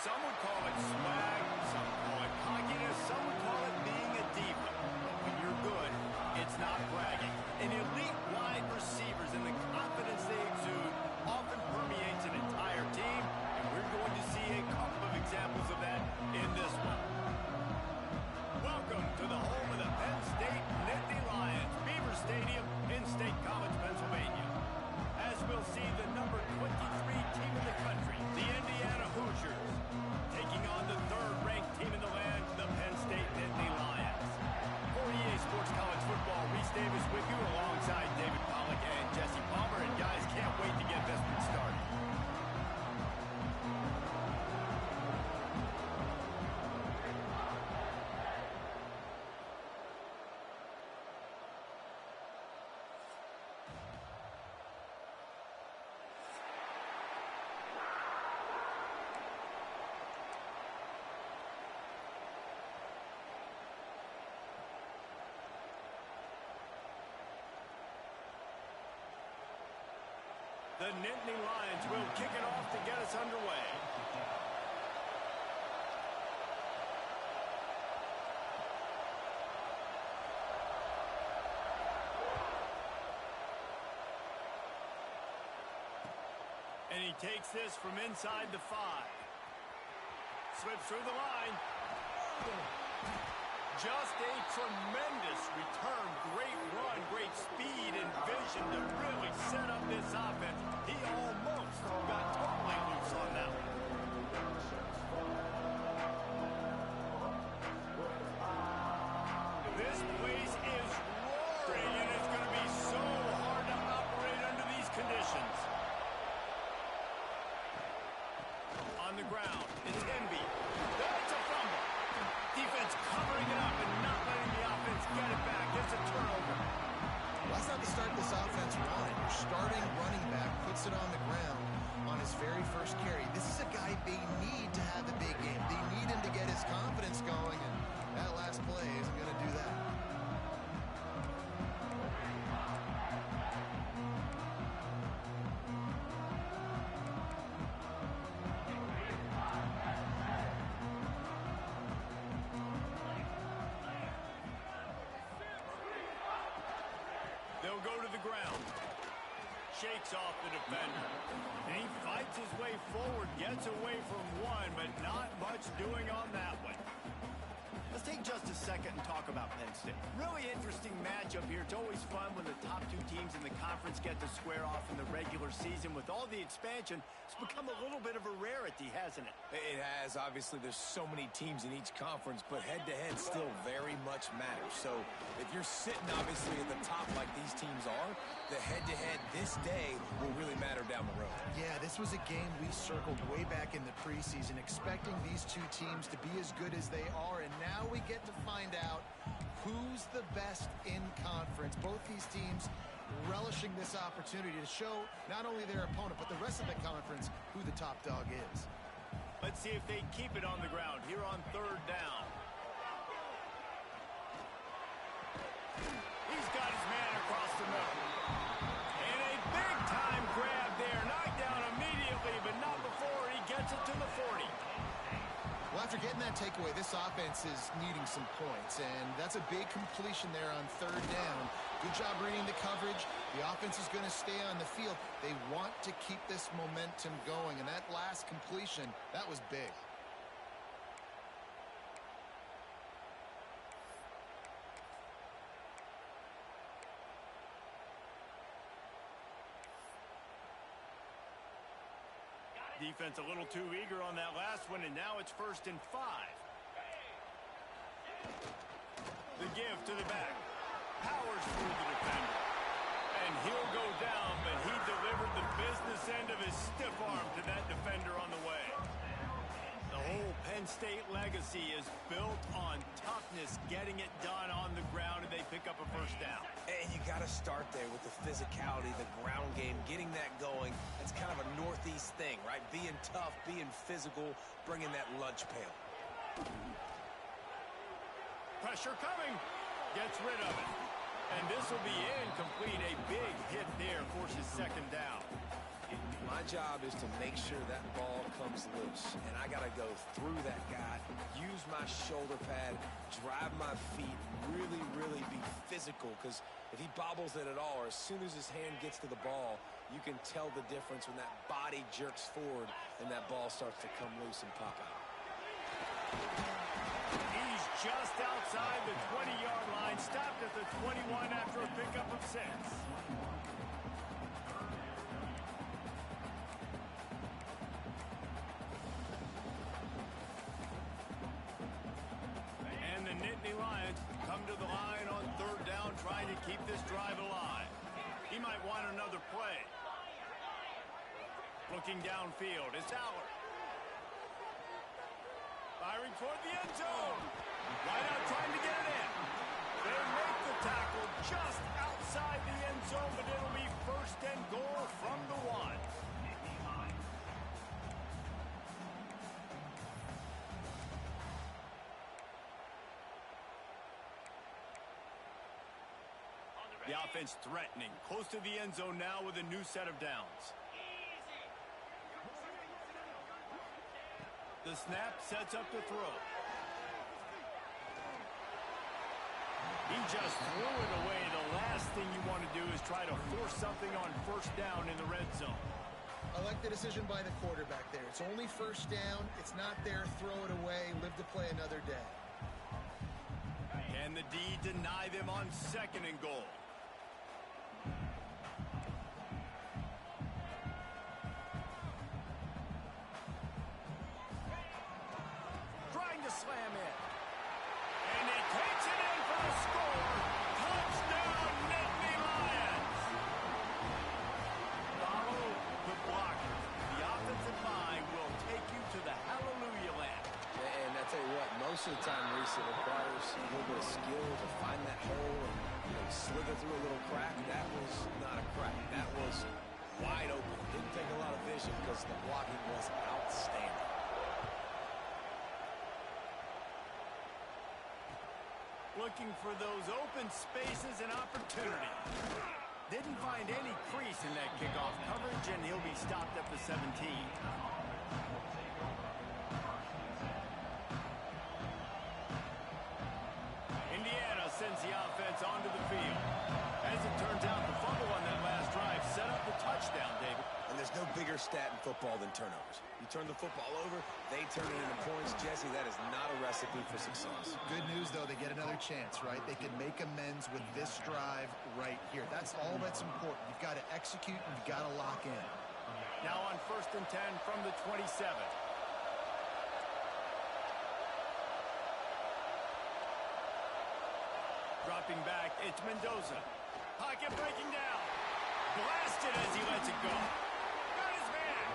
Some would call it swag, some call it cockiness, some would call it being a diva. But when you're good, it's not bragging. And elite wide receivers and the confidence they exude often permeates an entire team, and we're going to see a couple of examples of that in this one. Welcome to the home of the Penn State Nittany Lions, Beaver Stadium in State College, Pennsylvania. As we'll see the number 23 team in the country, the Indiana Hoosiers, taking on the third-ranked team in the land, the Penn State Nittany Lions. For EA Sports College Football, Reese Davis with you alongside David Pollack and Jesse Palmer. And guys, can't wait to get this one started. The Nittany Lions will kick it off to get us underway. And he takes this from inside the 5. Slips through the line. Just a tremendous return. Great run, great speed and vision to really set up this offense. He almost got totally loose on that one. This place is roaring, and it's going to be so hard to operate under these conditions. On the ground, it's Emby. That's a fumble. Defense covering it up and not letting the offense get it back. It's a turnover. Well, that's not the start this offense wanted. Your starting running back puts it on the ground on his very first carry. This is a guy they need to have a big game. They need him to get his confidence going, and that last play isn't going to do that. They'll go to the ground. Shakes off the defender. And he fights his way forward, gets away from one, but not much doing on that one. Let's take just a second and talk about Penn State. Really interesting matchup here. It's always fun when the top two teams in the conference get to square off in the regular season. With all the expansion, it's become a little bit of a rarity, hasn't it? It has. Obviously, there's so many teams in each conference, but head-to-head still very much matters. So if you're sitting, obviously, at the top like these teams are, the head-to-head this day will really matter down the road. Yeah, this was a game we circled way back in the preseason, expecting these two teams to be as good as they are, and now we get to find out who's the best in conference. Both these teams relishing this opportunity to show not only their opponent, but the rest of the conference who the top dog is. Let's see if they keep it on the ground here on third down. He's got his man across the middle. And a big-time grab there. Knocked down immediately, but not before he gets it to the 40. Well, after getting that takeaway, this offense is needing some points, and that's a big completion there on third down. Good job reading the coverage. The offense is going to stay on the field. They want to keep this momentum going, and that last completion, that was big. Defense a little too eager on that last one, and now it's 1st and 5. The give to the back. Powers through the defender. And he'll go down, but he delivered the business end of his stiff arm to that defender on the way. The whole Penn State legacy is built on toughness, getting it done on the ground, and they pick up a first down. And you got to start there with the physicality, the ground game, getting that going. That's kind of a Northeast thing, right? Being tough, being physical, bringing that lunch pail. Pressure coming. Gets rid of it. And this will be incomplete. A big hit there forces second down. My job is to make sure that ball comes loose, and I got to go through that guy, use my shoulder pad, drive my feet, really, really be physical, because if he bobbles it at all, or as soon as his hand gets to the ball, you can tell the difference when that body jerks forward and that ball starts to come loose and pop out. He's just outside the 20-yard line, stopped at the 21 after a pickup of 6. And the Nittany Lions come to the line on 3rd down, trying to keep this drive alive. He might want another play. Looking downfield, it's Aller. Firing toward the end zone. Right out trying to get it in. They make the tackle just outside the end zone, but it'll be 1st and goal from the 1. The offense threatening, close to the end zone now with a new set of downs. The snap sets up the throw. He just threw it away. The last thing you want to do is try to force something on 1st down in the red zone. I like the decision by the quarterback there. It's only 1st down. It's not there. Throw it away. Live to play another day. Can the D deny them on 2nd and goal? Slam in. And he takes it in for the score. Touchdown, Nittany Lions. Follow the blocker. The offensive line will take you to the hallelujah land. And I tell you what, most of the time, Reese, it requires a little bit of skill to find that hole and slither through a little crack. That was not a crack. That was wide open. Didn't take a lot of vision because the blocking was outstanding. Looking for those open spaces and opportunity. Didn't find any crease in that kickoff coverage, and he'll be stopped at the 17. Indiana sends the offense onto the field. As it turns out, the fumble on that last drive set up the touchdown, David. And there's no bigger stat in football than turnovers. You turn the football over, they turn it into points. Jesse, that is not a recipe for success. Good news, though, they get another chance, right? They can make amends with this drive right here. That's all that's important. You've got to execute and you've got to lock in. Now on 1st and 10 from the 27. Dropping back, it's Mendoza. Pocket breaking down. Blasted as he lets it go. Got his man.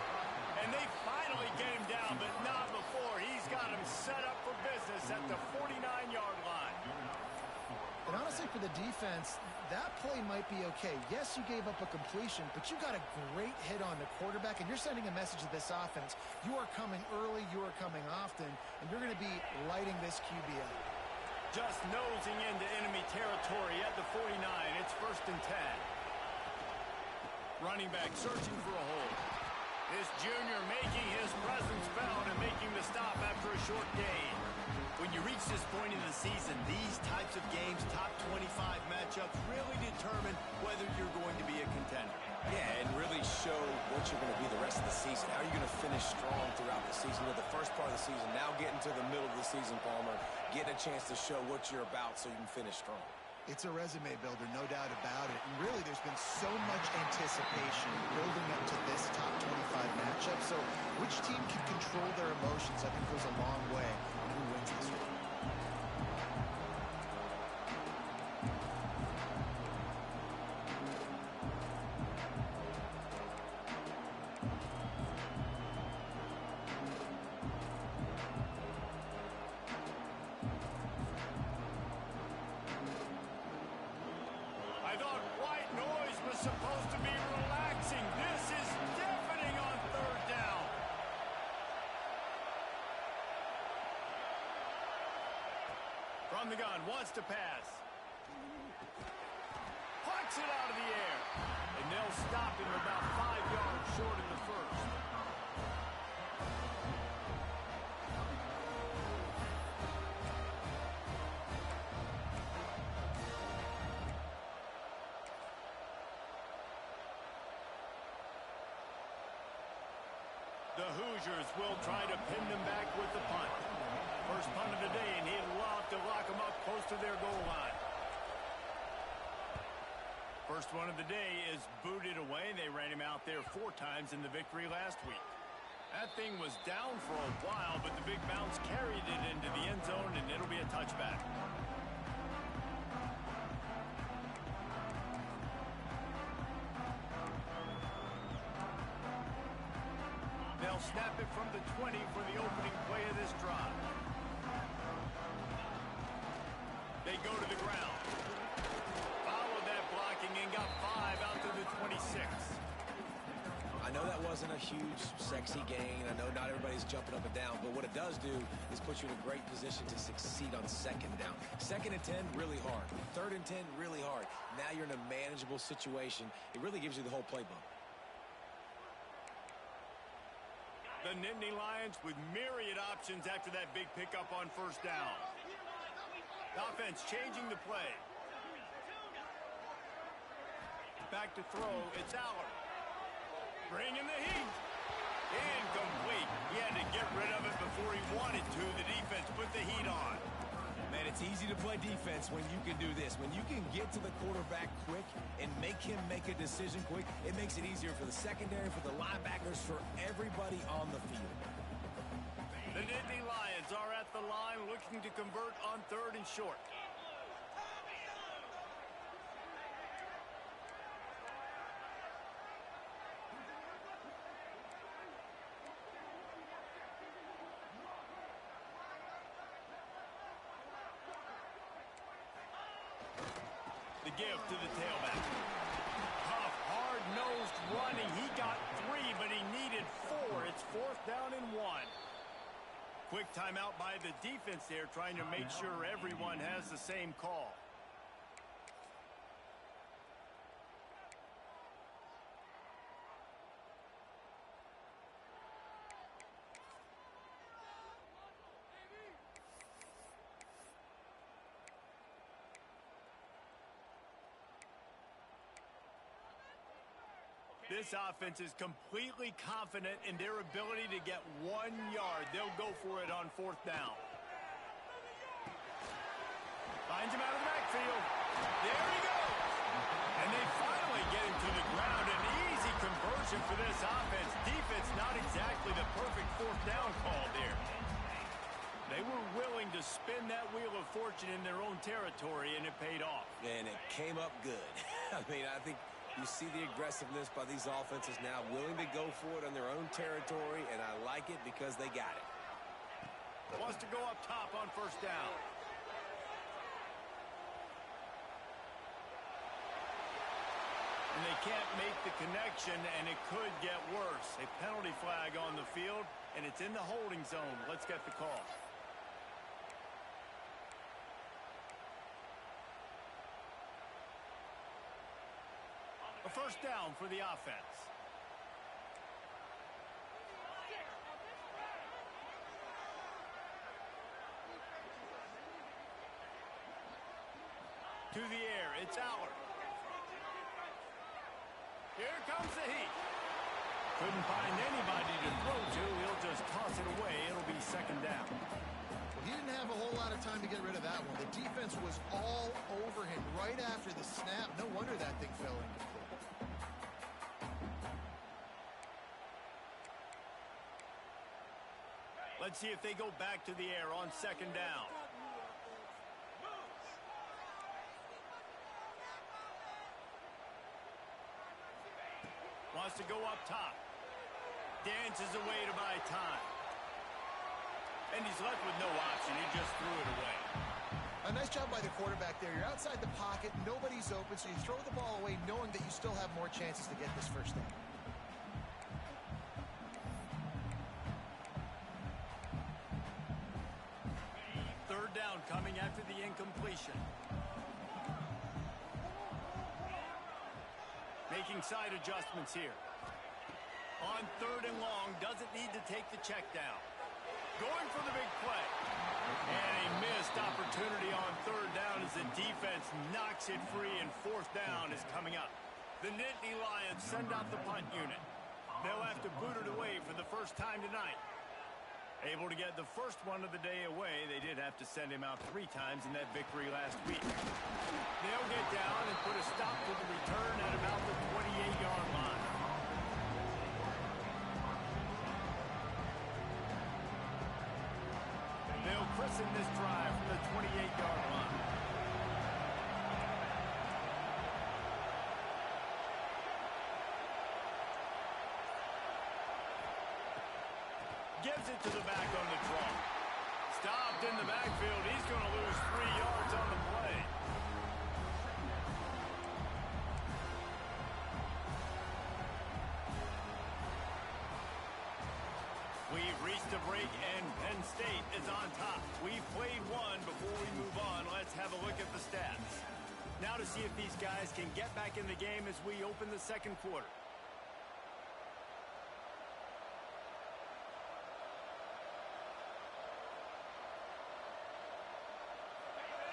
And they finally get him down, but not before. He's got him set up for business at the 49-yard line. And honestly, for the defense, that play might be okay. Yes, you gave up a completion, but you got a great hit on the quarterback, and you're sending a message to this offense. You are coming early, you are coming often, and you're going to be lighting this QB up. Just nosing into enemy territory at the 49. It's 1st and 10. Running back searching for a hole. This junior making his presence felt and making the stop after a short gain. When you reach this point in the season, these types of games, top 25 matchups, really determine whether you're going to be a contender. Yeah, and really show what you're going to be the rest of the season. How are you going to finish strong throughout the season? With the first part of the season, now getting to the middle of the season, Palmer, getting a chance to show what you're about so you can finish strong. It's a resume builder, no doubt about it. And really, there's been so much anticipation building up to this top 25 matchup. So which team can control their emotions, I think, goes a long way on who wins this one. I thought white noise was supposed to be relaxing. This is deafening on 3rd down. From the gun, wants to pass. Plucks it out of the air. And they'll stop him about 5 yards short of the 1st. The Hoosiers will try to pin them back with the punt. First punt of the day, and he'd love to lock them up close to their goal line. First one of the day is booted away. They ran him out there 4 times in the victory last week. That thing was down for a while, but the big bounce carried it into the end zone, and it'll be a touchback. They'll snap it from the 20 for the opening play of this drive. They go to the ground. Followed that blocking and got 5 out to the 26. I know that wasn't a huge, sexy gain. I know not everybody's jumping up and down, but what it does do is put you in a great position to succeed on second down. 2nd and 10, really hard. 3rd and 10, really hard. Now you're in a manageable situation. It really gives you the whole playbook. The Nittany Lions with myriad options after that big pickup on first down. Offense changing the play. Back to throw. It's Allard. Bringing the heat. Incomplete. He had to get rid of it before he wanted to. The defense put the heat on. Man, it's easy to play defense when you can do this. When you can get to the quarterback quick and make him make a decision quick, it makes it easier for the secondary, for the linebackers, for everybody on the field. The Nittany Lions are at the line looking to convert on 3rd and short. The give to the tailback. Tough, hard-nosed running. He got 3, but he needed 4. It's 4th down and 1. Quick timeout by the defense there, trying to make sure everyone has the same call. This offense is completely confident in their ability to get 1 yard. They'll go for it on 4th down. Finds him out of the backfield. There he goes. And they finally get him to the ground. An easy conversion for this offense. Defense not exactly the perfect 4th down call there. They were willing to spin that wheel of fortune in their own territory, and it paid off. And it came up good. I mean, I think you see the aggressiveness by these offenses now, willing to go for it on their own territory, and I like it because they got it. Wants to go up top on first down. And they can't make the connection, and it could get worse. A penalty flag on the field, and it's in the holding zone. Let's get the call. A first down for the offense. To the air, it's Allard. Here comes the heat. Couldn't find anybody to throw to. He'll just toss it away. It'll be 2nd down. He didn't have a whole lot of time to get rid of that one. The defense was all over him right after the snap. No wonder that thing fell incomplete. Let's see if they go back to the air on 2nd down. Wants to go up top. Dances away to buy time. And he's left with no option. He just threw it away. A nice job by the quarterback there. You're outside the pocket. Nobody's open, so you throw the ball away knowing that you still have more chances to get this first down. Coming after the incompletion. Making side adjustments here. On 3rd and long, doesn't need to take the check down. Going for the big play. And a missed opportunity on 3rd down as the defense knocks it free, and 4th down is coming up. The Nittany Lions send out the punt unit. They'll have to boot it away for the first time tonight. Able to get the first one of the day away. They did have to send him out 3 times in that victory last week. They'll get down and put a stop to the return at about the 28-yard line. They'll christen this drive from the 28-yard line. Gives it to the back on the draw. Stopped in the backfield. He's going to lose 3 yards on the play. We've reached a break, and Penn State is on top. We've played one. Before we move on, let's have a look at the stats. Now to see if these guys can get back in the game as we open the second quarter.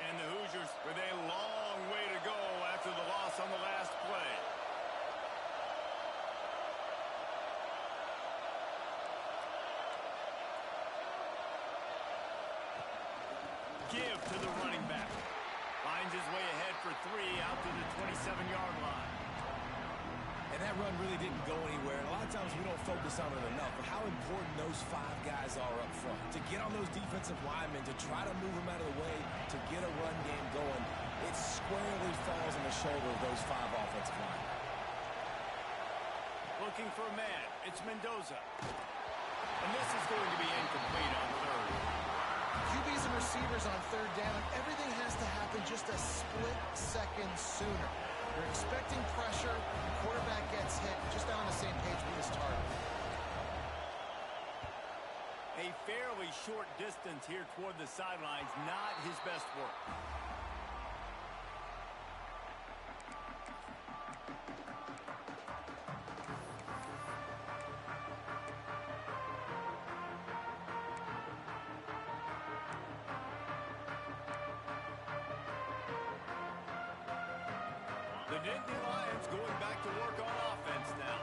And the Hoosiers with a long way to go after the loss on the last play. Give to the running back. Finds his way ahead for 3 out to the 27-yard line. And that run really didn't go anywhere. And a lot of times we don't focus on it enough, but how important those 5 guys are up front. To get on those defensive linemen, to try to move them out of the way, to get a run game going, it squarely falls on the shoulder of those 5 offensive linemen. Looking for a man. It's Mendoza. And this is going to be incomplete on 3rd. QBs and receivers on 3rd down, everything has to happen just a split second sooner. They're expecting pressure. The quarterback gets hit. Just not on the same page with his target. A fairly short distance here toward the sidelines. Not his best work. The Nittany Lions going back to work on offense now.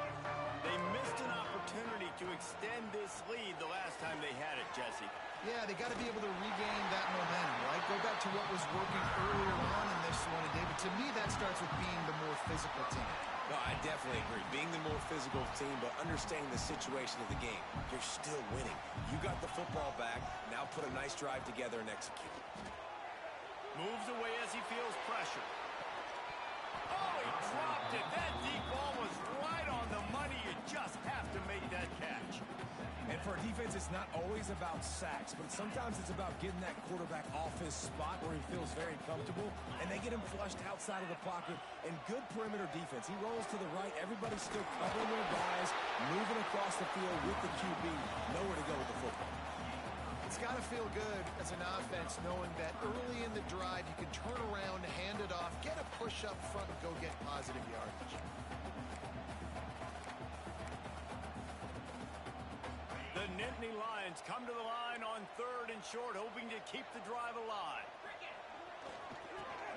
They missed an opportunity to extend this lead the last time they had it, Jesse. Yeah, they got to be able to regain that momentum, right? Go back to what was working earlier on in this one. And David, to me, that starts with being the more physical team. No, I definitely agree. Being the more physical team, but understanding the situation of the game. You're still winning. You got the football back. Now put a nice drive together and execute. Moves away as he feels pressure. Oh, he dropped it. That deep ball was right on the money. You just have to make that catch. And for a defense, it's not always about sacks, but sometimes it's about getting that quarterback off his spot where he feels very comfortable, and they get him flushed outside of the pocket. And good perimeter defense. He rolls to the right. Everybody's still covering their guys, moving across the field with the QB. Nowhere to go with the football. It's got to feel good as an offense knowing that early in the drive you can turn around, hand it off, get a push up front, and go get positive yardage. The Nittany Lions come to the line on 3rd and short, hoping to keep the drive alive.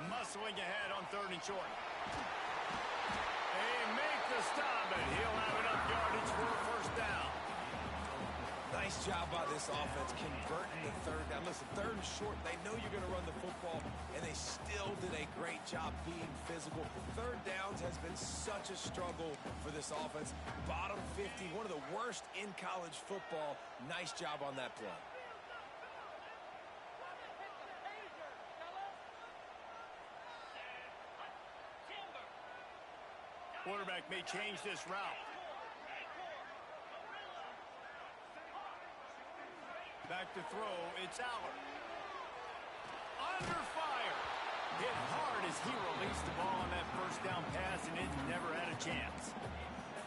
Muscling ahead on 3rd and short. They make the stop, and he'll have enough yardage for a first down. Nice job by this offense converting the 3rd down. Listen, 3rd and short, they know you're going to run the football, and they still did a great job being physical. 3rd downs has been such a struggle for this offense. Bottom 50, one of the worst in college football. Nice job on that play. Quarterback may change this route. Back to throw, it's Allard. Under fire. Hit hard as he released the ball on that first down pass, and it never had a chance.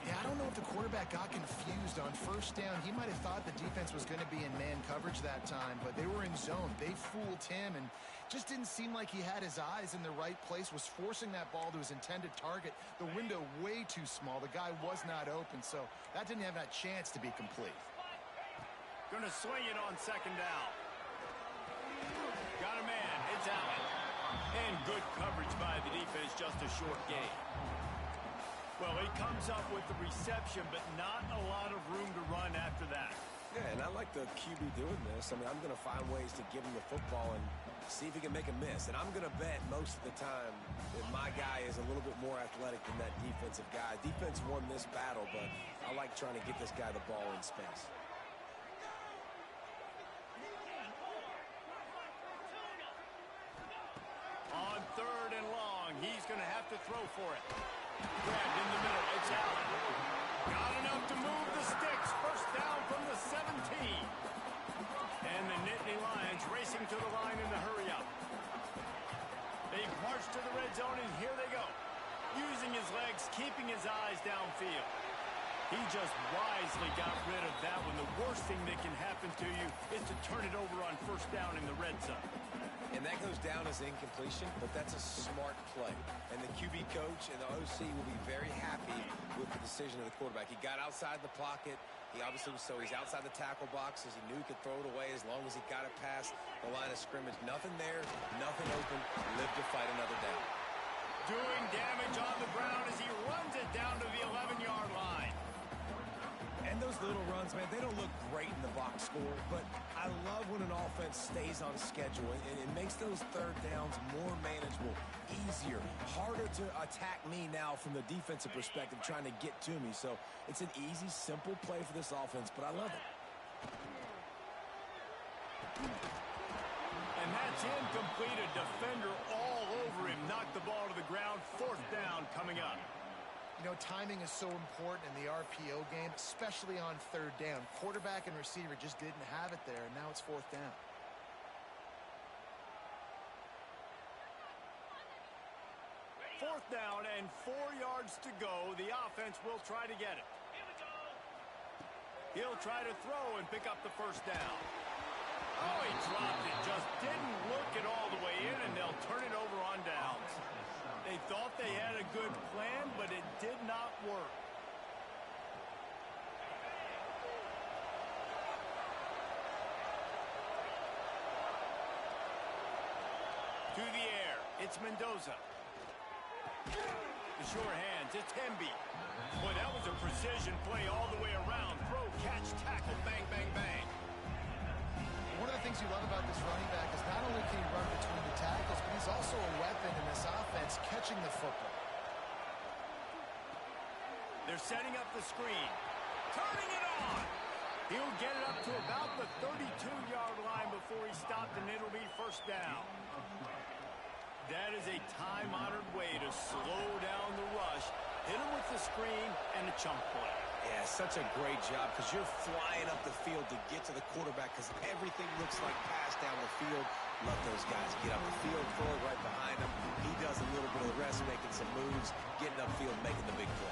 Yeah, I don't know if the quarterback got confused on first down. He might have thought the defense was going to be in man coverage that time, but they were in zone. They fooled him, and just didn't seem like he had his eyes in the right place, was forcing that ball to his intended target. The window way too small. The guy was not open, so that didn't have that chance to be complete. Going to swing it on 2nd down. Got a man. It's Allen. And good coverage by the defense, just a short gain. Well, he comes up with the reception, but not a lot of room to run after that. Yeah, and I like the QB doing this. I mean, I'm going to find ways to give him the football and see if he can make a miss. And I'm going to bet most of the time that my guy is a little bit more athletic than that defensive guy. Defense won this battle, but I like trying to get this guy the ball in space. On 3rd and long, he's going to have to throw for it. Grabbed in the middle. It's Allen. Got enough to move the sticks. First down from the 17. And the Nittany Lions racing to the line in the hurry up. They march to the red zone, and here they go. Using his legs, keeping his eyes downfield. He just wisely got rid of that one. The worst thing that can happen to you is to turn it over on first down in the red zone. And that goes down as incompletion, but that's a smart play. And the QB coach and the OC will be very happy with the decision of the quarterback. He got outside the pocket. He obviously was he's outside the tackle box as he knew he could throw it away as long as he got it past the line of scrimmage. Nothing there, nothing open. Live to fight another down. Doing damage on the ground as he runs it down to the 11-yard line. And those little runs, man, they don't look great in the box score, but I love when an offense stays on schedule, and it makes those third downs more manageable, easier, harder to attack me now from the defensive perspective trying to get to me. So it's an easy, simple play for this offense, but I love it. And that's incomplete. A defender all over him. Knocked the ball to the ground. 4th down coming up. You know, timing is so important in the RPO game, especially on 3rd down. Quarterback and receiver just didn't have it there, and now it's 4th down. Fourth down and 4 yards to go. The offense will try to get it. He'll try to throw and pick up the first down. Oh, he dropped it. Just didn't look it all the way in, and they'll turn it over on downs. They thought they had a good plan, but it did not work. To the air, it's Mendoza. The sure hands, it's Hemby. Boy, that was a precision play all the way around. Throw, catch, tackle, bang, bang, bang. One of the things you love about this running back is not only can he run between the tackles, but he's also a weapon in this offense catching the football. They're setting up the screen. Turning it on. He'll get it up to about the 32-yard line before he stopped, and it'll be first down. That is a time-honored way to slow down the rush. Hit him with the screen and a chunk play. Yeah, such a great job because you're flying up the field to get to the quarterback because everything looks like pass down the field. Let those guys get up the field, throw it right behind him. He does a little bit of the rest, making some moves, getting upfield, making the big play.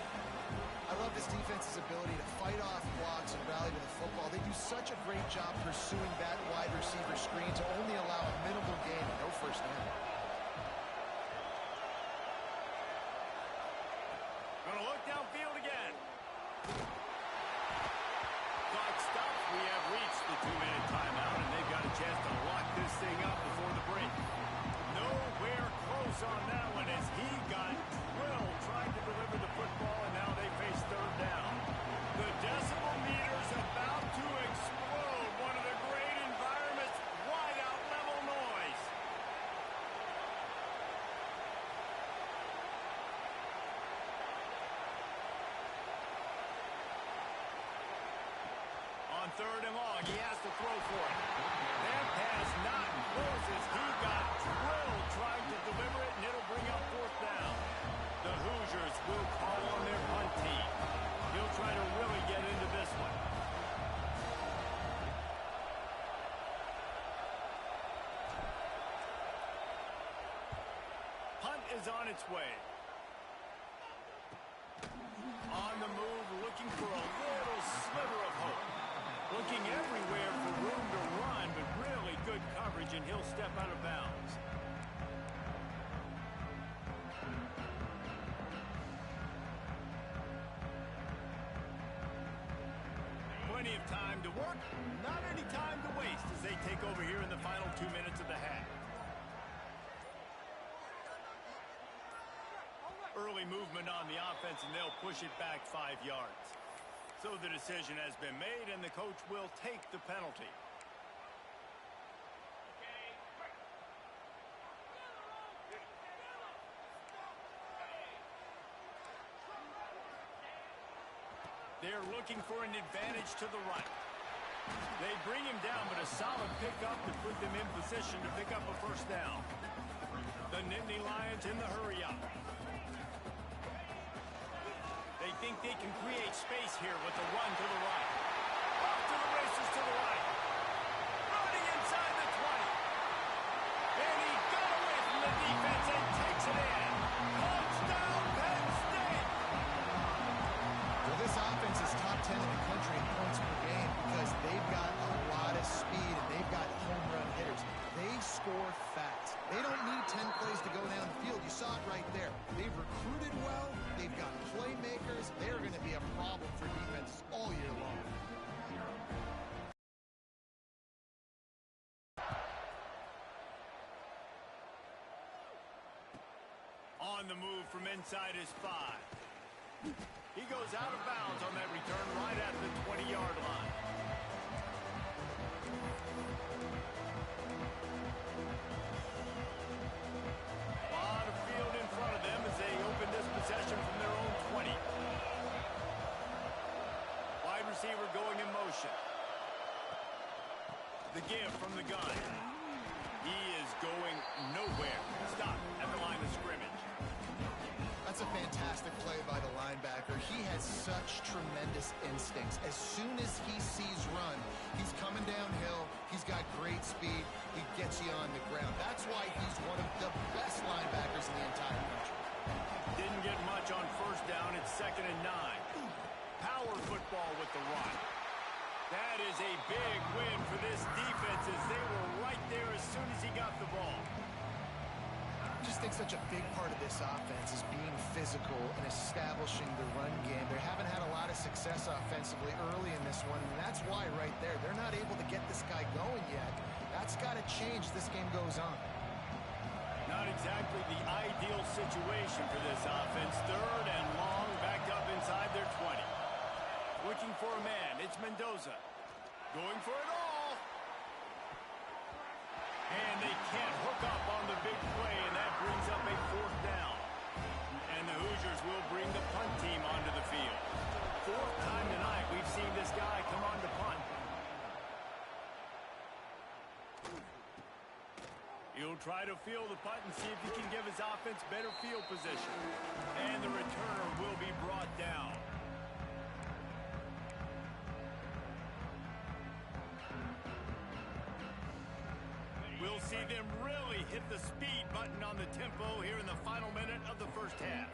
I love this defense's ability to fight off blocks and rally to the football. They do such a great job pursuing that wide receiver screen to only allow a minimal gain and no first down. Gonna look downfield again. Clock stops. We have reached the 2-minute timeout, and they've got a chance to lock this thing up before the break. Nowhere close on that one as he got drilled trying to deliver the football, and now they face 3rd down. The decibel meter's about to explode. One of the great environments, wide out level noise. On 3rd and long, he has to throw for it. That pass not close as he got drilled trying to deliver it, and it'll bring up 4th down. The Hoosiers will call on their punt team. He'll try to really get into this one. Punt is on its way. On the move, looking for a little sliver of hope. Looking everywhere for room to run, but really good coverage, and he'll step out of bounds. Plenty of time to work, not any time to waste as they take over here in the final 2 minutes of the half. Early movement on the offense, and they'll push it back 5 yards. So the decision has been made, and the coach will take the penalty. They're looking for an advantage to the right. They bring him down, but a solid pickup to put them in position to pick up a first down. The Nittany Lions in the hurry-up. They think they can create space here with the run to the right. Off to the races to the right. Running inside the 20. And he got away from the defense and takes it in. Touchdown, Penn State! Well, this offense is top 10 in the country in points per game because they've got a lot of speed and they've got home run hitters. They score fast. They don't need 10 plays to go down the field. You saw it right there. They've recruited well. They've got playmakers. They're going to be a problem for defenses all year long. On the move from inside his 5. He goes out of bounds on that return right at the 20-yard line. A lot of field in front of them as they open this possession from their own 20. Wide receiver going in motion. The give from the gun. He is going nowhere. Stop at the line of scrimmage. That's a fantastic play by the linebacker. He has such tremendous instincts. As soon as he sees run, he's coming downhill. He's got great speed. He gets you on the ground. That's why he's one of the best linebackers in the entire country. Didn't get much on first down. It's 2nd and 9. Power football with the run. That is a big win for this defense as they were right there as soon as he got the ball. I just think such a big part of this offense is being physical and establishing the run game. They haven't had a lot of success offensively early in this one, and that's why right there, they're not able to get this guy going yet. That's got to change as this game goes on. Not exactly the ideal situation for this offense. 3rd and long, backed up inside their 20. Looking for a man, it's Mendoza. Going for it all. And they can't hook up on the big play, and that brings up a 4th down. And the Hoosiers will bring the punt team onto the field. 4th time tonight we've seen this guy come on to punt. He'll try to field the punt and see if he can give his offense better field position. And the returner will be brought down. We'll see them really hit the speed button on the tempo here in the final minute of the first half.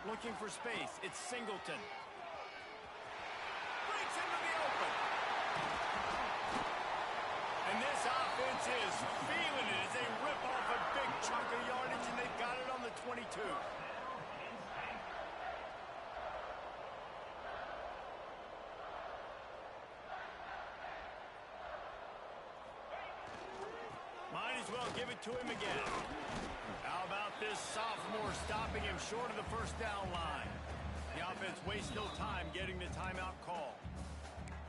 Looking for space, it's Singleton. Breaks into the open. And this offense is feeling it as they rip off a big chunk of yardage, and they've got it on the 22. Might as well give it to him again. How about this sophomore stopping him short of the first down line? The offense wastes no time getting the timeout call.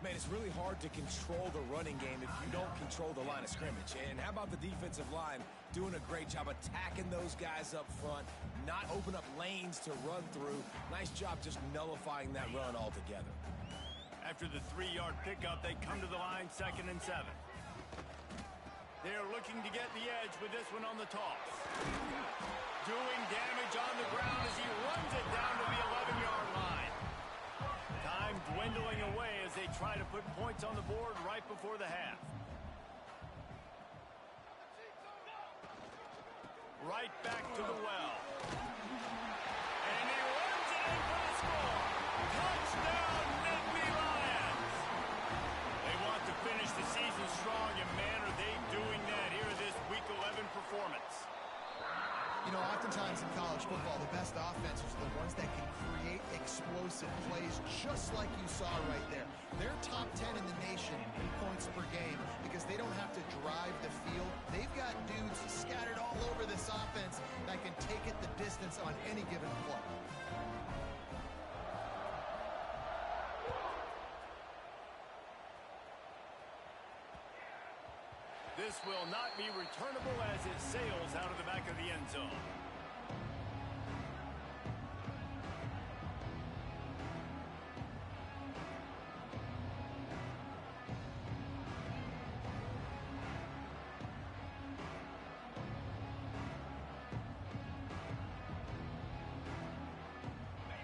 Man, it's really hard to control the running game if you don't control the line of scrimmage. And how about the defensive line doing a great job attacking those guys up front, not open up lanes to run through. Nice job just nullifying that run altogether. After the 3-yard pickup, they come to the line 2nd and 7. They're looking to get the edge with this one on the toss. Doing damage on the ground as he runs it down to the 11-yard line. Time dwindling away as they try to put points on the board right before the half. Right back to the well. And he runs it in for the score. Touchdown, Nittany Lions. They want to finish the season strong, and man, are they doing that here in this Week 11 performance. You know, oftentimes in college football, the best offenses are the ones that can create explosive plays just like you saw right there. They're top 10 10 in the nation in points per game because they don't have to drive the field. They've got dudes scattered all over this offense that can take it the distance on any given play. This will not be returnable as it sails out of the back of the end zone.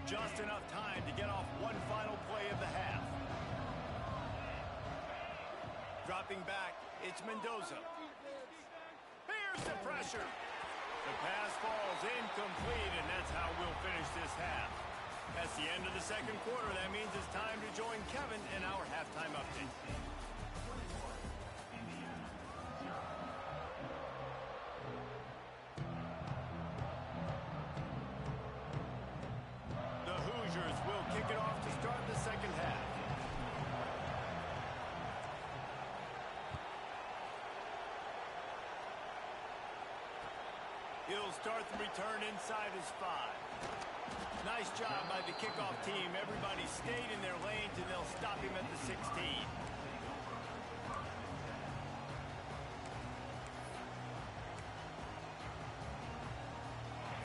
Just enough time to get off one final play of the half. Dropping back, it's Mendoza. Here's the pressure. The pass falls incomplete, and that's how we'll finish this half. That's the end of the second quarter. That means it's time to join Kevin in our halftime update. The Hoosiers will kick it off to start the second half. He'll start the return inside his 5. Nice job by the kickoff team. Everybody stayed in their lanes, and they'll stop him at the 16.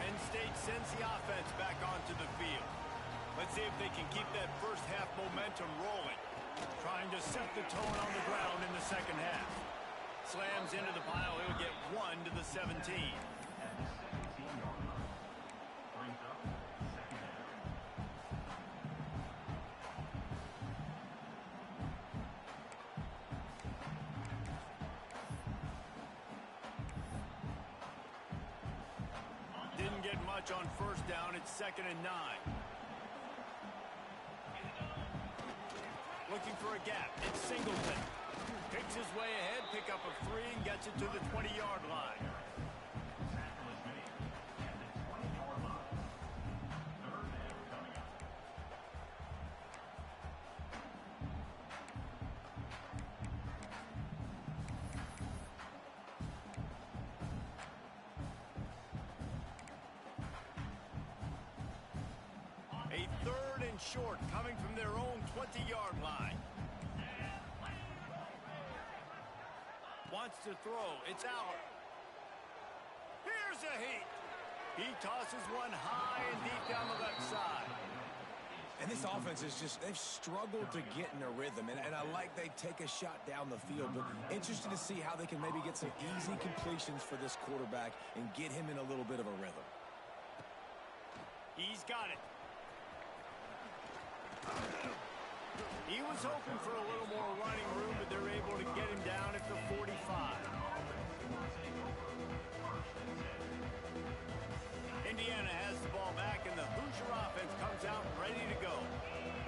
Penn State sends the offense back onto the field. Let's see if they can keep that first half momentum rolling. Trying to set the tone on the ground in the second half. Slams into the pile. He'll get 1 to the 17. Didn't get much on first down. It's 2nd and 9. Looking for a gap. It's Singleton. Picks his way ahead, pick up a 3, and gets it to the 20-yard line. A 3rd and short coming from their own 20-yard line. Wants to throw. It's Aller. Here's a heat. He tosses one high and deep down the left side. And this offense is just, they've struggled to get in a rhythm. And I like they take a shot down the field, but interested to see how they can maybe get some easy completions for this quarterback and get him in a little bit of a rhythm. He's got it. He was hoping for a little more running room, but they're able to get him down at the 45. Indiana has the ball back, and the Hoosier offense comes out ready to go.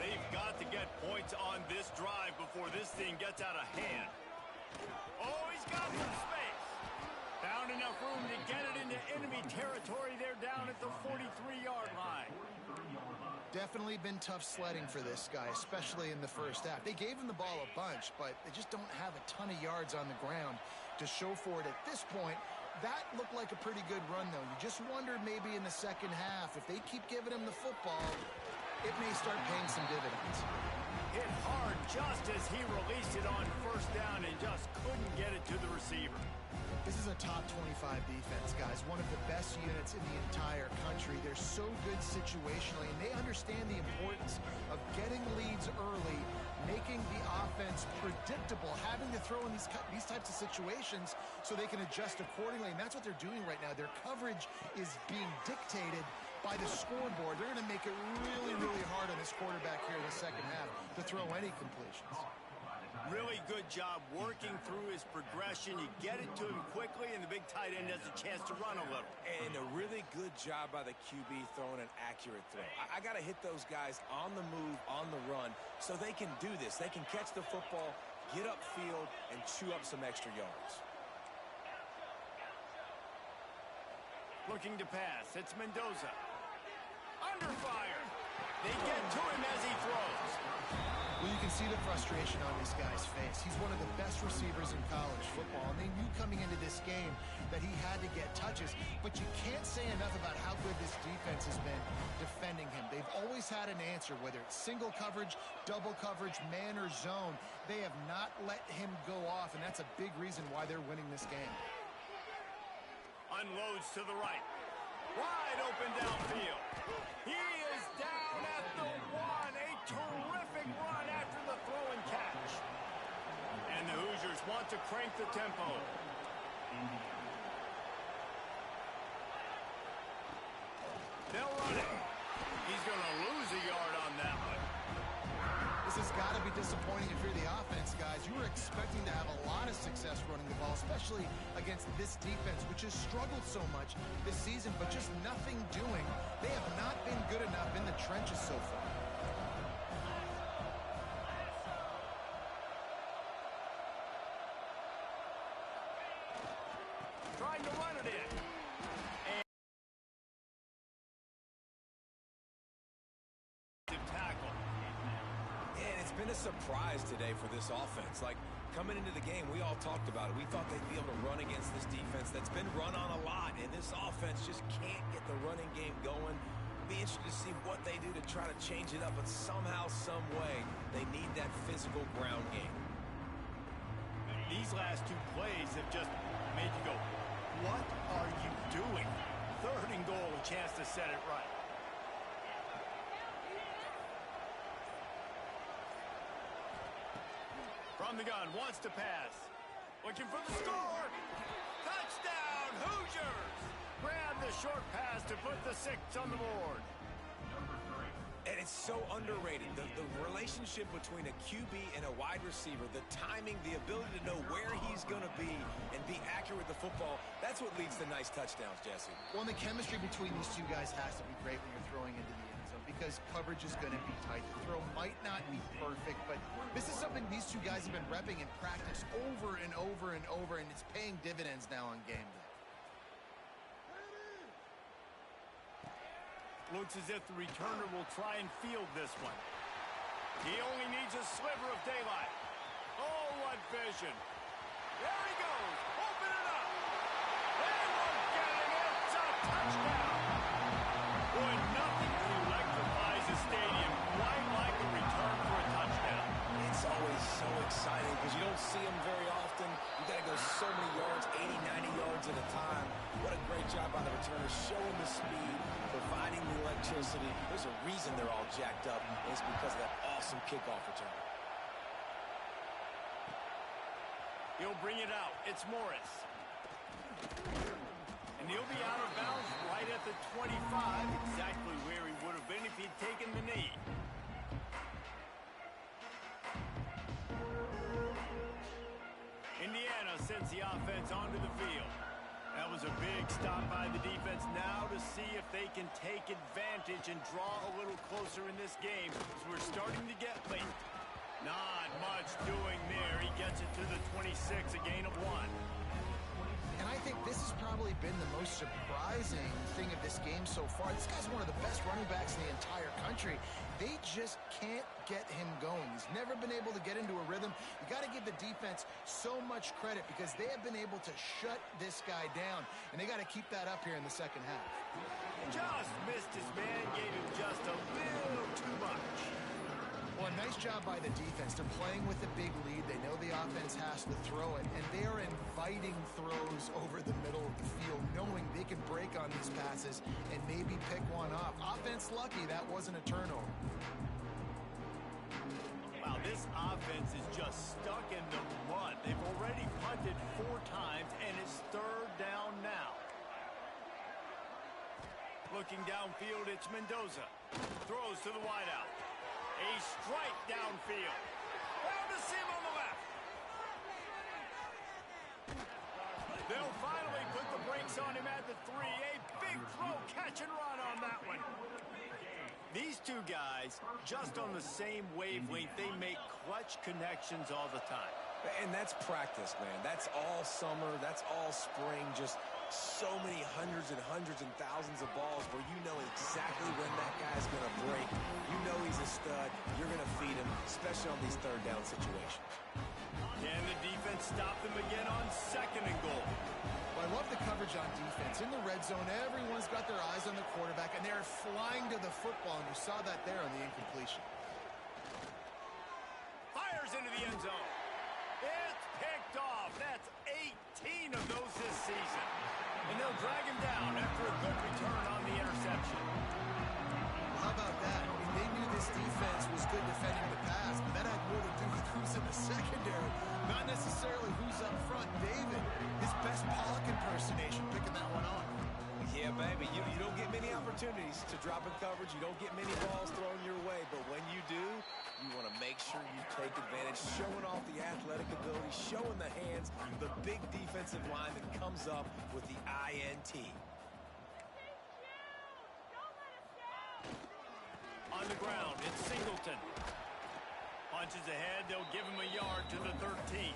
They've got to get points on this drive before this thing gets out of hand. Oh, he's got some space. Found enough room to get it into enemy territory. They're down at the 43-yard line. Definitely been tough sledding for this guy, especially in the first half. They gave him the ball a bunch, but they just don't have a ton of yards on the ground to show for it at this point. That looked like a pretty good run, though. You just wondered maybe in the second half, if they keep giving him the football, it may start paying some dividends. Hit hard just as he released it on first down and just couldn't get it to the receiver. This is a top 25 defense, guys. One of the best units in the entire country. They're so good situationally, and they understand the importance of getting leads early, making the offense predictable, having to throw in these types of situations so they can adjust accordingly, and that's what they're doing right now. Their coverage is being dictated by the scoreboard. They're going to make it really, really hard on this quarterback here in the second half to throw any completions. Really good job working through his progression. You get it to him quickly, and the big tight end has a chance to run a little. And a really good job by the QB throwing an accurate throw. I got to hit those guys on the move, on the run, so they can do this. They can catch the football, get upfield, and chew up some extra yards. Looking to pass. It's Mendoza. Under fire. They get to him as he throws. Well, you can see the frustration on this guy's face. He's one of the best receivers in college football, and they knew coming into this game that he had to get touches, but you can't say enough about how good this defense has been defending him. They've always had an answer, whether it's single coverage, double coverage, man, or zone. They have not let him go off, and that's a big reason why they're winning this game. Unloads to the right. Wide open downfield. He is down at the 1. A terrific run after the throw and catch. And the Hoosiers want to crank the tempo. They'll run it. He's going to lose a yard on that one. This has got to be disappointing if you're the offense, guys. You were expecting to have a lot of success running the ball, especially against this defense, which has struggled so much this season, but just nothing doing. They have not been good enough in the trenches so far. Trying to run it in. Been a surprise today for this offense. Like, coming into the game, we all talked about it. We thought they'd be able to run against this defense that's been run on a lot, and this offense just can't get the running game going. Be interested to see what they do to try to change it up, but somehow, some way, they need that physical ground game. These last two plays have just made you go, what are you doing? 3rd and goal, a chance to set it right. From the gun, wants to pass. Looking for the score. Touchdown, Hoosiers! Grab the short pass to put the 6 on the board. And it's so underrated. The relationship between a QB and a wide receiver, the timing, the ability to know where he's going to be and be accurate with the football, that's what leads to nice touchdowns, Jesse. Well, the chemistry between these two guys has to be great when you're throwing into the end zone because coverage is going to be tight. The throw might not be perfect, but this is something these two guys have been repping in practice over and over and over, and it's paying dividends now on game day. Looks as if the returner will try and field this one. He only needs a sliver of daylight. Oh, what vision. There he goes. Open it up. They won't get him. It's a touchdown. Boy, nothing electrifies a stadium quite like a return for a touchdown. It's always so exciting because you don't see them very often. You got to go so many yards, 80, 90 yards at a time. What a great job by the returner, showing the speed, providing the electricity. There's a reason they're all jacked up, and it's because of that awesome kickoff return. He'll bring it out. It's Morris. And he'll be out of bounds right at the 25, exactly where he would have been if he'd taken the knee. Indiana sends the offense onto the field. That was a big stop by the defense now to see if they can take advantage and draw a little closer in this game as we're starting to get late. Not much doing there. He gets it to the 26, a gain of 1. And I think this has probably been the most surprising thing of this game so far. This guy's one of the best running backs in the entire country. They just can't get him going. He's never been able to get into a rhythm. You got to give the defense so much credit because they have been able to shut this guy down, and they got to keep that up here in the second half. Just missed his man, gave him just a little too much. Well, nice job by the defense. They're playing with a big lead. They know the offense has to throw it, and they are inviting throws over the middle of the field, knowing they can break on these passes and maybe pick one off. Offense lucky that wasn't a turnover. Wow, this offense is just stuck in the mud. They've already punted 4 times, and it's 3rd down now. Looking downfield, it's Mendoza. Throws to the wideout. A strike downfield. Found a seam on the left. They'll finally put the brakes on him at the 3. A big throw, catch and run on that one. These two guys, just on the same wavelength, they make clutch connections all the time. And that's practice, man. That's all summer. That's all spring. Just so many hundreds and thousands of balls where you know exactly when that guy's going to break. You know he's a stud. You're going to feed him, especially on these third down situations. Can the defense stop them again on 2nd and goal? Well, I love the coverage on defense. In the red zone, everyone's got their eyes on the quarterback, and they're flying to the football, and you saw that there on the incompletion. Fires into the end zone. It's picked off. That's 18 of those this season. And they'll drag him down after a good return on the interception. Well, how about that? I mean, they knew this defense was good defending the pass, but that had more to do with who's in the secondary, not necessarily who's up front. David, his best Pollock impersonation, picking that one off. Yeah, baby, you don't get many opportunities to drop in coverage. You don't get many balls thrown your way, but when you do, you want to make sure you take advantage, showing off the athletic ability, showing the hands, the big defensive line that comes up with the INT. On the ground, it's Singleton. Punches ahead, they'll give him a yard to the 13.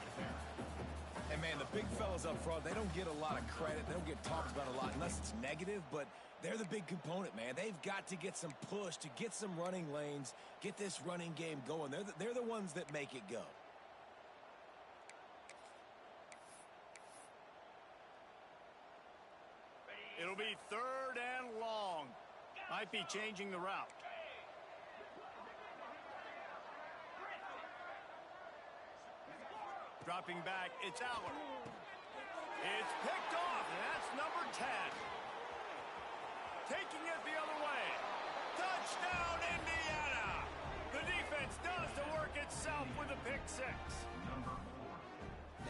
Hey, man, the big fellas up front, they don't get a lot of credit. They don't get talked about a lot unless it's negative, but they're the big component, man. They've got to get some push, to get some running lanes, get this running game going. They're the ones that make it go. It'll be 3rd and long. Might be changing the route. Dropping back, it's Aller. It's picked off, and that's number 10. Taking it the other way. Touchdown, Indiana! The defense does the work itself with a pick 6.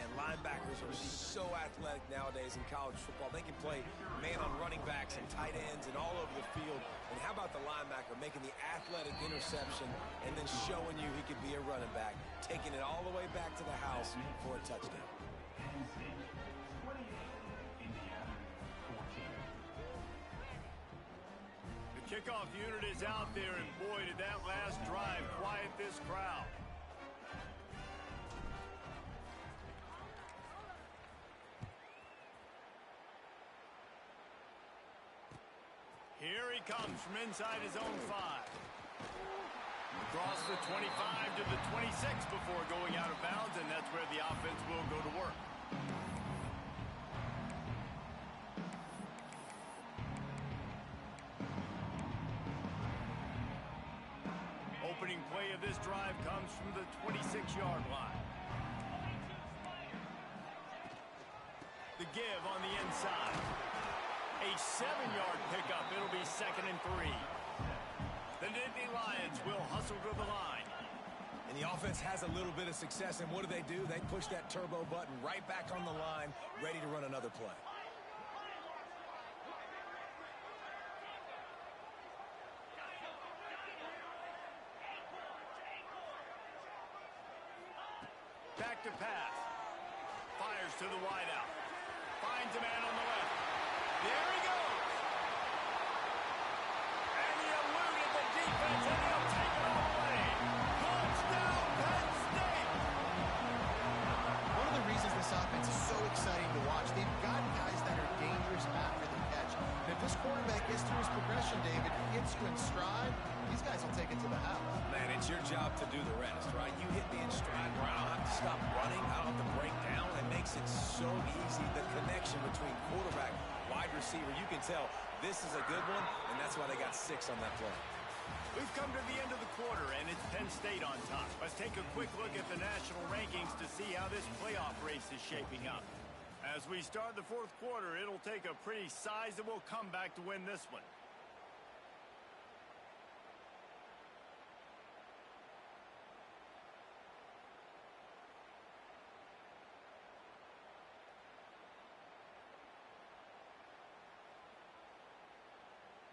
And linebackers are so athletic nowadays in college football. They can play man on running backs and tight ends and all over the field. And how about the linebacker making the athletic interception and then showing you he could be a running back, taking it all the way back to the house for a touchdown. The kickoff unit is out there, and boy, did that last drive quiet this crowd. Here he comes from inside his own 5. Across the 25 to the 26 before going out of bounds, and that's where the offense will go to work. Opening play of this drive comes from the 26-yard line. The give on the inside. A 7-yard pickup. It'll be 2nd and 3. The Nittany Lions will hustle to the line. And the offense has a little bit of success, and what do? They push that turbo button right back on the line, ready to run another play. Back to pass. Fires to the wideout. Finds a man on the left. There he goes. And he eluded the defense, and he'll take it all away. Touchdown, Penn State. One of the reasons this offense is so exciting to watch, they've got guys that are dangerous after the catch. And if this quarterback gets through his progression, David, gets you in stride, these guys will take it to the house. Man, it's your job to do the rest, right? You hit me in stride where I don't have to stop running. I don't have to break down. It makes it so easy. The connection between quarterback, wide receiver, you can tell this is a good one, and that's why they got 6 on that play. We've come to the end of the quarter, and it's Penn State on top. Let's take a quick look at the national rankings to see how this playoff race is shaping up. As we start the 4th quarter, it'll take a pretty sizable comeback to win this one.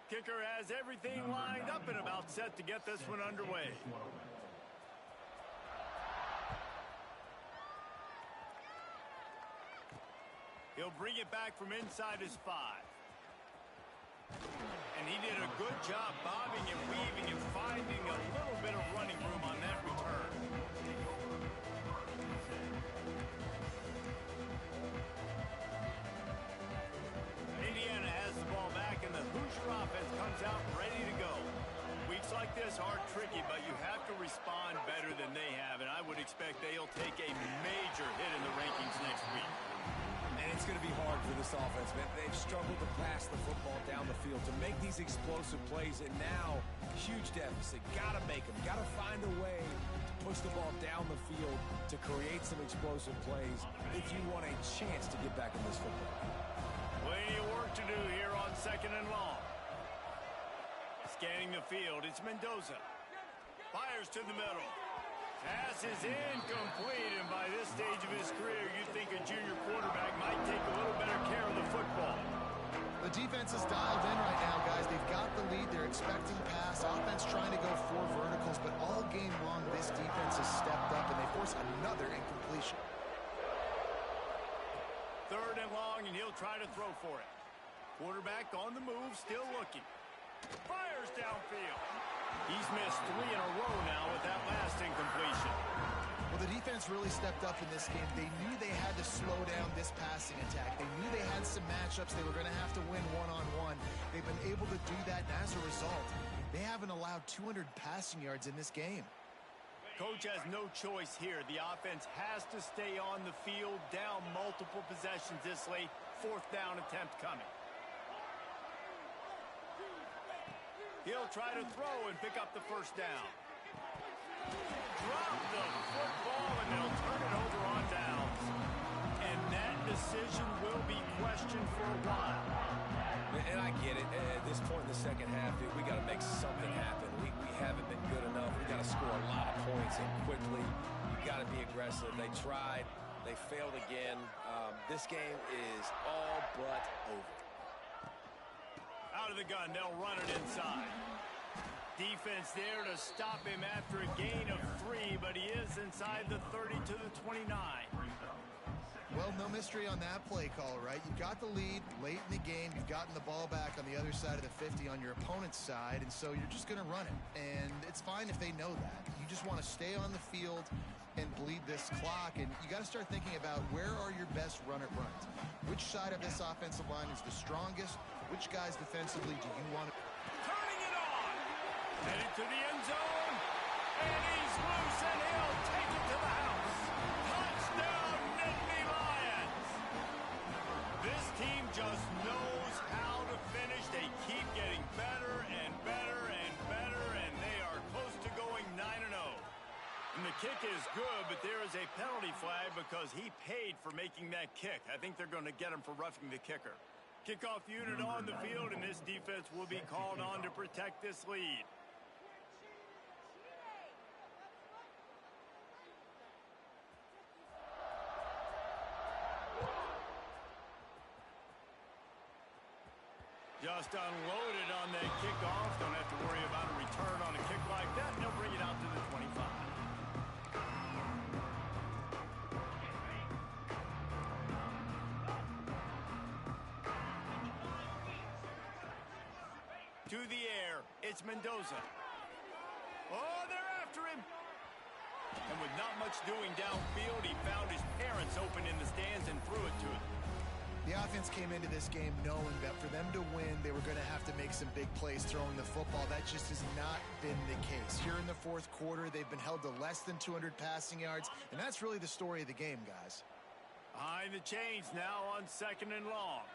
Kicker has everything lined up and about set to get this one underway. He'll bring it back from inside his 5. And he did a good job bobbing and weaving and finding a little bit of running room on that return. tricky, but you have to respond better than they have, and I would expect they'll take a major hit in the rankings next week. And it's going to be hard for this offense, man. They've struggled to pass the football down the field, to make these explosive plays, and now, huge deficit. Got to make them. Got to find a way to push the ball down the field to create some explosive plays if you want a chance to get back in this football. Plenty of work to do here on 2nd and long. Scanning the field, it's Mendoza. Fires to the middle. Pass is incomplete, and by this stage of his career, you'd think a junior quarterback might take a little better care of the football. The defense is dialed in right now, guys. They've got the lead. They're expecting pass. Offense trying to go 4 verticals, but all game long, this defense has stepped up, and they force another incompletion. 3rd and long, and he'll try to throw for it. Quarterback on the move, still looking. Fires downfield. He's missed 3 in a row now with that last incompletion. Well, the defense really stepped up in this game. They knew they had to slow down this passing attack. They knew they had some matchups they were going to have to win one-on-one. They've been able to do that, and as a result, they haven't allowed 200 passing yards in this game. Coach has no choice here. The offense has to stay on the field, down multiple possessions this late. 4th down attempt coming. He'll try to throw and pick up the 1st down. Drop the football, and they'll turn it over on downs. And that decision will be questioned for a while. And I get it. At this point in the second half, we got to make something happen. We haven't been good enough. We got to score a lot of points and quickly. You got to be aggressive. They tried. They failed again. This game is all but over. Out of the gun, they'll run it inside. Defense there to stop him after a gain of 3, but he is inside the 30 to the 29. Well, no mystery on that play call, right? You've got the lead late in the game. You've gotten the ball back on the other side of the 50 on your opponent's side, and so you're just going to run it. And it's fine if they know that. You just want to stay on the field and bleed this clock, and you got to start thinking about where are your best runner runs. Which side of this offensive line is the strongest? Which guys defensively do you want to... Turning it on! Headed to the end zone, and he's loose, and he'll take it to the house. Touchdown, Nittany Lions! This team just knows how to finish. They keep getting better and better and better, and they are close to going 9-0. And the kick is good, but there is a penalty flag because he paid for making that kick. I think they're going to get him for roughing the kicker. Kickoff unit on the field, and this defense will be called on to protect this lead. Just unloaded on that kickoff. Don't have to worry about a return on a kick like that. They'll bring it out to the 25. To the air, it's Mendoza. Oh, they're after him. And with not much doing downfield, he found his parents open in the stands and threw it to him. The offense came into this game knowing that for them to win, they were going to have to make some big plays throwing the football. That just has not been the case. Here in the 4th quarter, they've been held to less than 200 passing yards, and that's really the story of the game, guys. Behind the chains now on 2nd and long.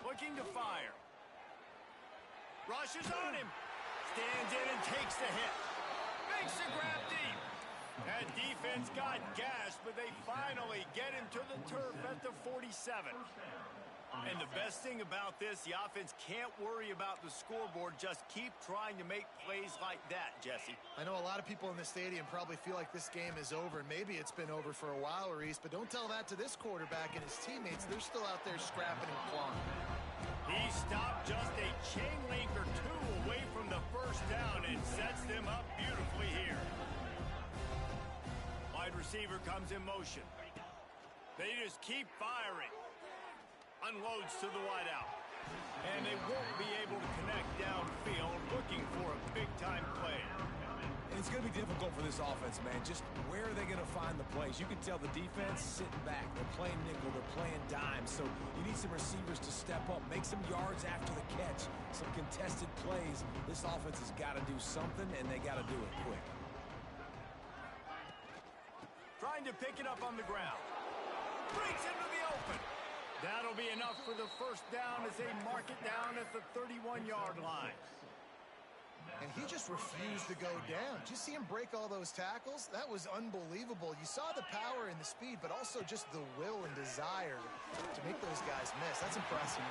Looking to fire. Rushes on him. Stands in and takes the hit. Makes the grab deep. That defense got gashed, but they finally get him to the turf at the 47. And the best thing about this, the offense can't worry about the scoreboard. Just keep trying to make plays like that, Jesse. I know a lot of people in the stadium probably feel like this game is over. Maybe it's been over for a while, Reese, but don't tell that to this quarterback and his teammates. They're still out there scrapping and clawing. He stopped just a chain link or 2 away from the 1st down and sets them up beautifully here. Wide receiver comes in motion. They just keep firing. Unloads to the wideout. And they won't be able to connect downfield, looking for a big-time play. And It's going to be difficult for this offense, man. Just where are they going to find the plays? You can tell the defense sitting back. They're playing nickel. They're playing dime. So you need some receivers to step up, make some yards after the catch, some contested plays. This offense has got to do something, and they got to do it quick. Trying to pick it up on the ground. Breaks into the open. That'll be enough for the first down as they mark it down at the 31-yard line. And he just refused to go down. Did you see him break all those tackles? That was unbelievable. You saw the power and the speed, but also just the will and desire to make those guys miss. That's impressive.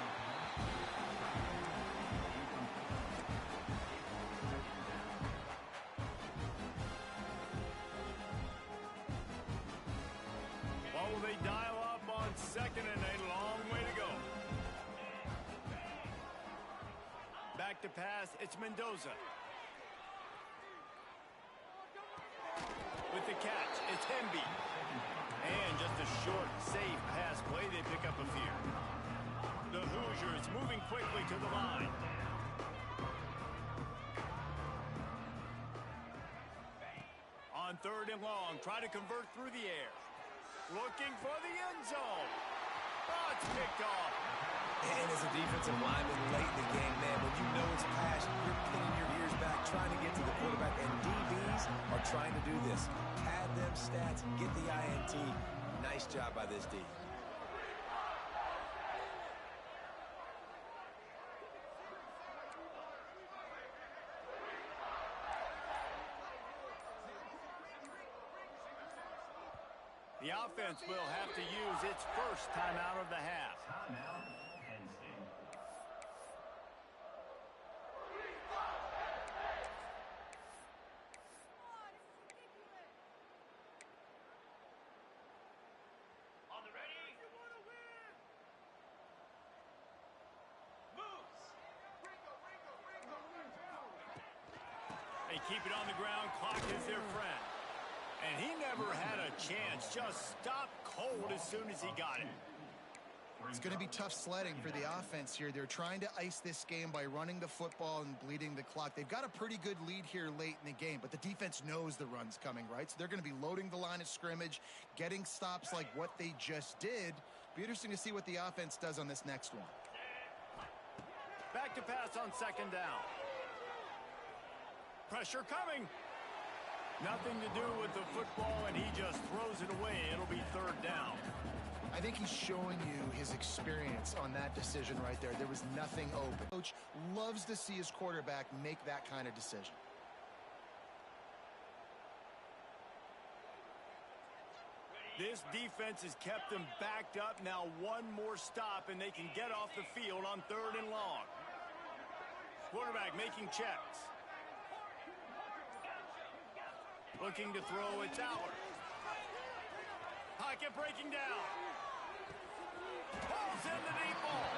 What will they dial up on second and a long way to go? Back to pass, it's Mendoza. With the catch, it's Hemby. And just a short, safe pass play, they pick up a few. The Hoosiers moving quickly to the line. On third and long, try to convert through the air. Looking for the end zone. Oh, it's picked off. And as a defensive lineman late in the game, man, when you know it's pass, you're pinning your ears back, trying to get to the quarterback, and DBs are trying to do this. Pad them stats, get the INT. Nice job by this D. The offense will have to use its first timeout of the half. They keep it on the ground. Clock is their friend. And he never had a chance. Just stopped cold as soon as he got it. It's going to be tough sledding for the offense here. They're trying to ice this game by running the football and bleeding the clock. They've got a pretty good lead here late in the game, but the defense knows the run's coming, right? So they're going to be loading the line of scrimmage, getting stops like what they just did. Be interesting to see what the offense does on this next one. Back to pass on second down. Pressure coming. Nothing to do with the football, and he just throws it away. It'll be third down. I think he's showing you his experience on that decision right there. There was nothing open. Coach loves to see his quarterback make that kind of decision. This defense has kept them backed up. Now one more stop, and they can get off the field on third and long. Quarterback making checks. Looking to throw, it's Aller. Pocket breaking down. Pulls in the deep ball.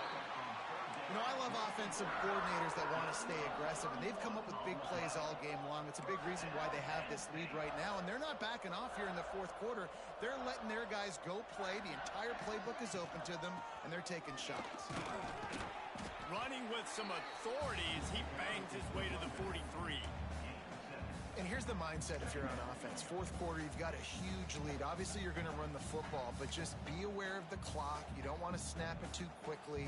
You know, I love offensive coordinators that want to stay aggressive, and they've come up with big plays all game long. It's a big reason why they have this lead right now, and they're not backing off here in the fourth quarter. They're letting their guys go play. The entire playbook is open to them, and they're taking shots. Running with some authority as he bangs his way to the 43. And here's the mindset if you're on offense. Fourth quarter, you've got a huge lead. Obviously, you're going to run the football, but just be aware of the clock. You don't want to snap it too quickly.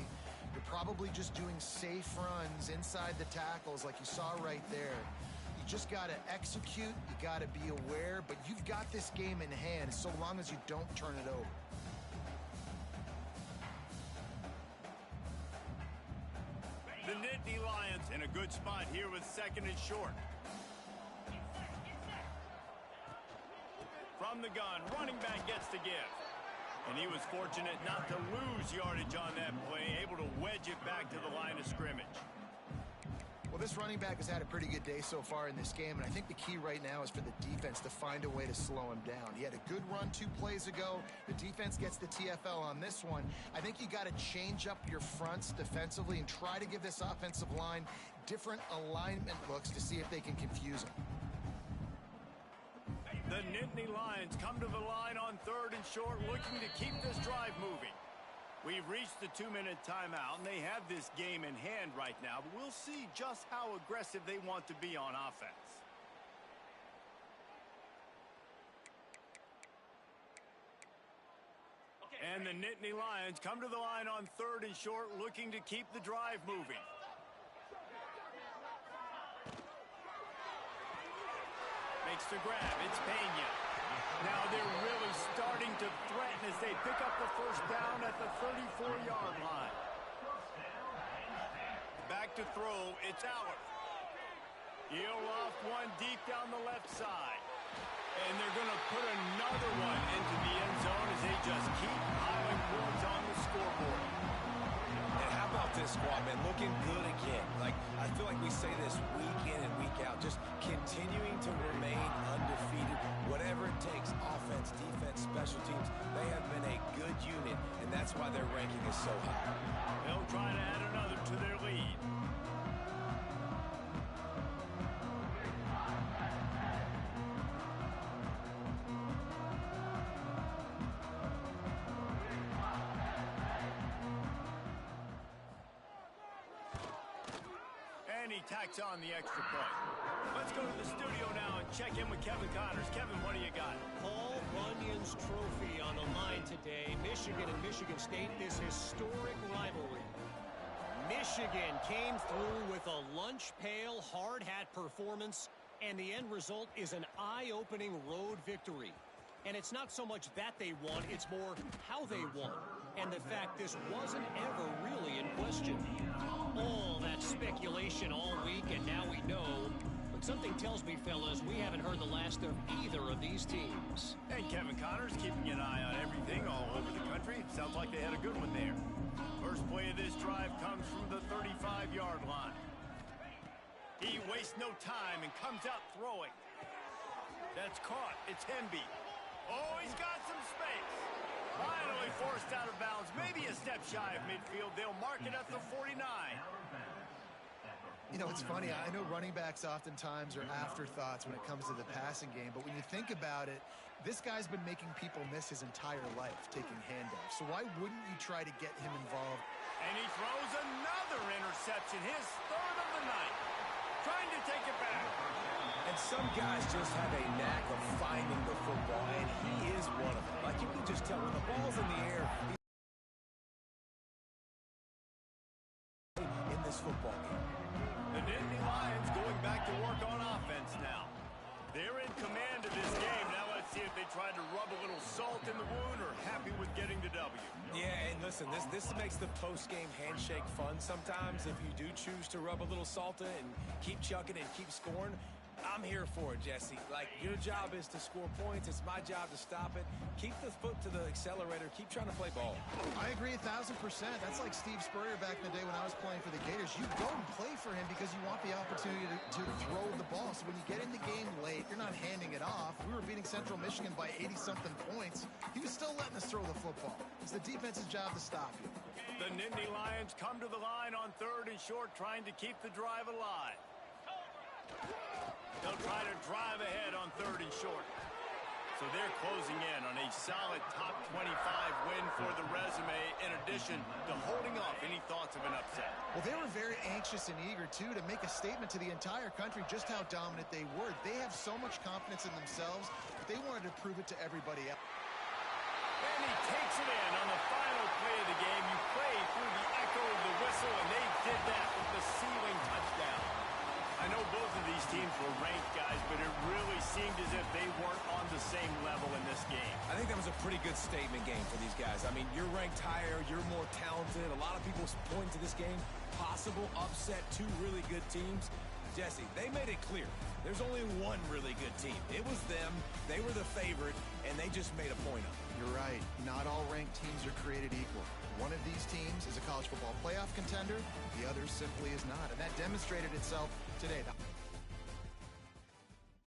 You're probably just doing safe runs inside the tackles like you saw right there. You just got to execute. You got to be aware, but you've got this game in hand so long as you don't turn it over. The Nittany Lions in a good spot here with second and short. From the gun, running back gets the give. And he was fortunate not to lose yardage on that play, able to wedge it back to the line of scrimmage. Well, this running back has had a pretty good day so far in this game, and I think the key right now is for the defense to find a way to slow him down. He had a good run 2 plays ago. The defense gets the TFL on this one. I think you got to change up your fronts defensively and try to give this offensive line different alignment looks to see if they can confuse him. The Nittany Lions come to the line on third and short, looking to keep this drive moving. We've reached the 2-minute timeout, and they have this game in hand right now, but we'll see just how aggressive they want to be on offense. And the Nittany Lions come to the line on 3rd and short, looking to keep the drive moving. Makes the grab. It's Pena. Now they're really starting to threaten as they pick up the first down at the 34-yard line. Back to throw. It's Aller. He'll loft one deep down the left side. And they're going to put another one into the end zone as they just keep piling points on the scoreboard. And how about this squad, man? Looking good again. Like, I feel like we say this week in and week out, just continuing to remain undefeated. Whatever it takes, offense, defense, special teams, they have been a good unit, and that's why their ranking is so high. They'll try to add another to their lead. And he tacks on the extra point. Let's go to the studio now and check in with Kevin Connors. Kevin, what do you got? Paul Bunyan's trophy on the line today. Michigan and Michigan State, this historic rivalry. Michigan came through with a lunch pail, hard hat performance, and the end result is an eye-opening road victory. And it's not so much that they won, it's more how they won. And the fact this wasn't ever really in question. All that speculation all week, and now we know. But something tells me, fellas, we haven't heard the last of either of these teams. And Kevin Connors keeping an eye on everything all over the country. Sounds like they had a good one there. First play of this drive comes from the 35-yard line. He wastes no time and comes out throwing. That's caught. It's Hemby. Oh, he's got some space. Finally forced out of bounds. Maybe a step shy of midfield. They'll mark it at the 49. You know, it's funny. I know running backs oftentimes are afterthoughts when it comes to the passing game, but when you think about it, this guy's been making people miss his entire life taking handoffs. So why wouldn't you try to get him involved? And he throws another interception, his 3rd of the night. Trying to take it back. And some guys just have a knack of finding the football, and he is one of them. Like, you can just tell when the ball's in the air, he's in this football game. The Nittany Lions going back to work on offense now. They're in command of this game. Now let's see if they try to rub a little salt in the wound or happy with getting the W. Yeah, and listen, this makes the post-game handshake fun sometimes. If you do choose to rub a little salt in and keep chucking and keep scoring, I'm here for it, Jesse. Like, your job is to score points. It's my job to stop it. Keep the foot to the accelerator. Keep trying to play ball. I agree 1,000%. That's like Steve Spurrier back in the day when I was playing for the Gators. You go and play for him because you want the opportunity to throw the ball. So when you get in the game late, you're not handing it off. We were beating Central Michigan by 80-something points. He was still letting us throw the football. It's the defense's job to stop you. The Nittany Lions come to the line on 3rd and short, trying to keep the drive alive. They'll try to drive ahead on 3rd and short. So they're closing in on a solid top 25 win for the resume, in addition to holding off any thoughts of an upset. Well, they were very anxious and eager, too, to make a statement to the entire country just how dominant they were. They have so much confidence in themselves, but they wanted to prove it to everybody else. And he takes it in on the final play of the game. You play through the echo of the whistle, and they did that with the ceiling touchdown. I know both of these teams were ranked, guys, but it really seemed as if they weren't on the same level in this game. I think that was a pretty good statement game for these guys. I mean, you're ranked higher, you're more talented. A lot of people point to this game, possible upset, 2 really good teams. Jesse, they made it clear. There's only one really good team. It was them. They were the favorite, and they just made a point of it. You're right. Not all ranked teams are created equal. One of these teams is a college football playoff contender. The other simply is not. And that demonstrated itself today.